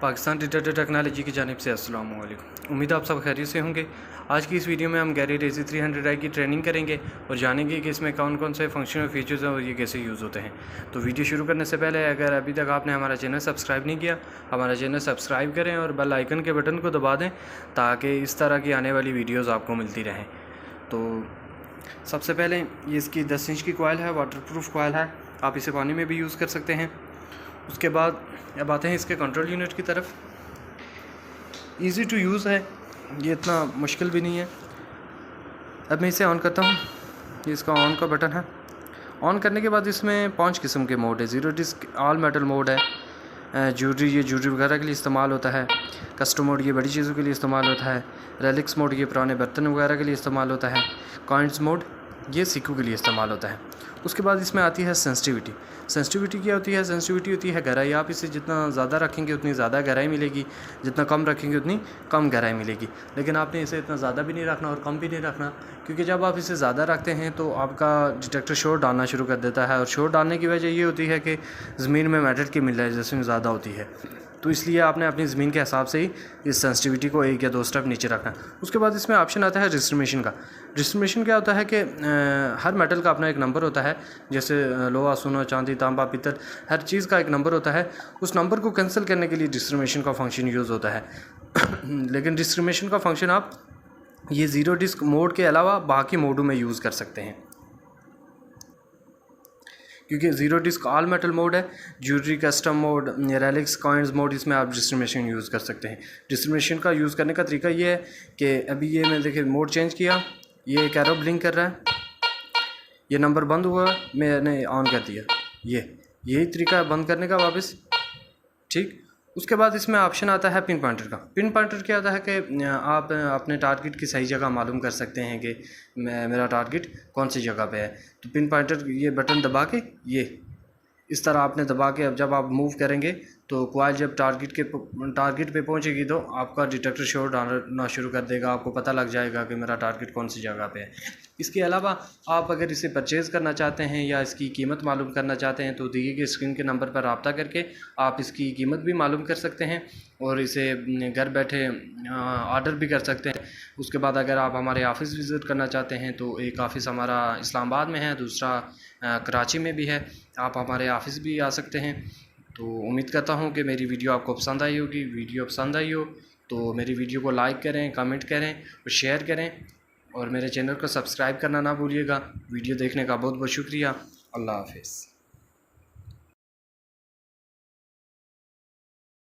Pakistan detector technology की जानिब से अस्सलाम वालेकुम। उम्मीद आप सब खैरियत से होंगे। आज की इस वीडियो में हम गैरेज AC300i की ट्रेनिंग करेंगे और जानेंगे कि इसमें कौन कौन से फंक्शन और फीचर्स हैं और ये कैसे यूज़ होते हैं। तो वीडियो शुरू करने से पहले अगर अभी तक आपने हमारा चैनल सब्सक्राइब नहीं किया, हमारा चैनल सब्सक्राइब करें और बेल आइकन के बटन को दबा दें ताकि इस तरह की आने वाली वीडियोज़ आपको मिलती रहें। तो सबसे पहले ये इसकी 10 इंच की कॉइल है, वाटरप्रूफ कॉइल है, आप इसे पानी में भी यूज़ कर सकते हैं। उसके बाद अब आते हैं इसके कंट्रोल यूनिट की तरफ। इजी टू यूज़ है, ये इतना मुश्किल भी नहीं है। अब मैं इसे ऑन करता हूँ, ये इसका ऑन का बटन है। ऑन करने के बाद इसमें 5 किस्म के मोड है। Zero disc all metal mode है, ज्वेलरी ये ज्वेलरी वगैरह के लिए इस्तेमाल होता है। कस्टम मोड ये बड़ी चीज़ों के लिए इस्तेमाल होता है। रेलिक्स मोड ये पुराने बर्तन वगैरह के लिए इस्तेमाल होता है। कॉइन्स मोड ये सिक्कों के लिए इस्तेमाल होता है। उसके बाद इसमें आती है सेंसिटिविटी। सेंसिटिविटी क्या होती है? सेंसिटिविटी होती है गहराई। आप इसे जितना ज़्यादा रखेंगे उतनी ज़्यादा गहराई मिलेगी, जितना कम रखेंगे उतनी कम गहराई मिलेगी। लेकिन आपने इसे इतना ज़्यादा भी नहीं रखना और कम भी नहीं रखना, क्योंकि जब आप इसे ज़्यादा रखते हैं तो आपका डिटेक्टर शोर डालना शुरू कर देता है। और शोर डालने की वजह ये होती है कि ज़मीन में मेटल की मिनरलाइजेशन ज़्यादा होती है। तो इसलिए आपने अपनी ज़मीन के हिसाब से ही इस सेंसिटिविटी को 1 या 2 स्टेप नीचे रखना है। उसके बाद इसमें ऑप्शन आता है डिस्क्रिमिनेशन का। डिस्क्रिमिनेशन क्या होता है कि हर मेटल का अपना एक नंबर होता है। जैसे लोहा, सोना, चांदी, तांबा, पीतल, हर चीज़ का एक नंबर होता है। उस नंबर को कैंसिल करने के लिए डिस्क्रिमिनेशन का फंक्शन यूज़ होता है। लेकिन डिस्क्रिमिनेशन का फंक्शन आप ये ज़ीरो डिस्क मोड के अलावा बाकी मोडों में यूज़ कर सकते हैं, क्योंकि zero disc all metal mode है। Jewellery, custom mode, relics, coins mode, इसमें आप डिस्क्रिमिनेशन यूज़ कर सकते हैं। डिस्क्रिमिनेशन का यूज़ करने का तरीका ये है कि अभी ये मैं देखिए मोड चेंज किया, ये एक एरो ब्लिंक कर रहा है, ये नंबर बंद हुआ, मैंने ऑन कर दिया। यही तरीका है बंद करने का वापस, ठीक। उसके बाद इसमें ऑप्शन आता है पिन पॉइंटर का। पिन पॉइंटर क्या होता है कि आप अपने टारगेट की सही जगह मालूम कर सकते हैं कि मेरा टारगेट कौन सी जगह पे है। तो पिन पॉइंटर ये बटन दबा के ये इस तरह आपने दबा के अब जब आप मूव करेंगे तो कॉइल जब टारगेट पे पहुंचेगी तो आपका डिटेक्टर शोर डालना शुरू कर देगा। आपको पता लग जाएगा कि मेरा टारगेट कौन सी जगह पे है। इसके अलावा आप अगर इसे परचेज़ करना चाहते हैं या इसकी कीमत मालूम करना चाहते हैं तो दिए गए स्क्रीन के नंबर पर रब्ता करके आप इसकी कीमत भी मालूम कर सकते हैं और इसे घर बैठे ऑर्डर भी कर सकते हैं। उसके बाद अगर आप हमारे ऑफ़िस विज़िट करना चाहते हैं तो एक ऑफ़िस हमारा इस्लामाबाद में है, दूसरा कराची में भी है। आप हमारे ऑफ़िस भी आ सकते हैं। तो उम्मीद करता हूँ कि मेरी वीडियो आपको पसंद आई होगी। वीडियो पसंद आई हो तो मेरी वीडियो को लाइक करें, कमेंट करें और शेयर करें और मेरे चैनल को सब्सक्राइब करना ना भूलिएगा। वीडियो देखने का बहुत बहुत शुक्रिया। अल्लाह हाफ़िज़।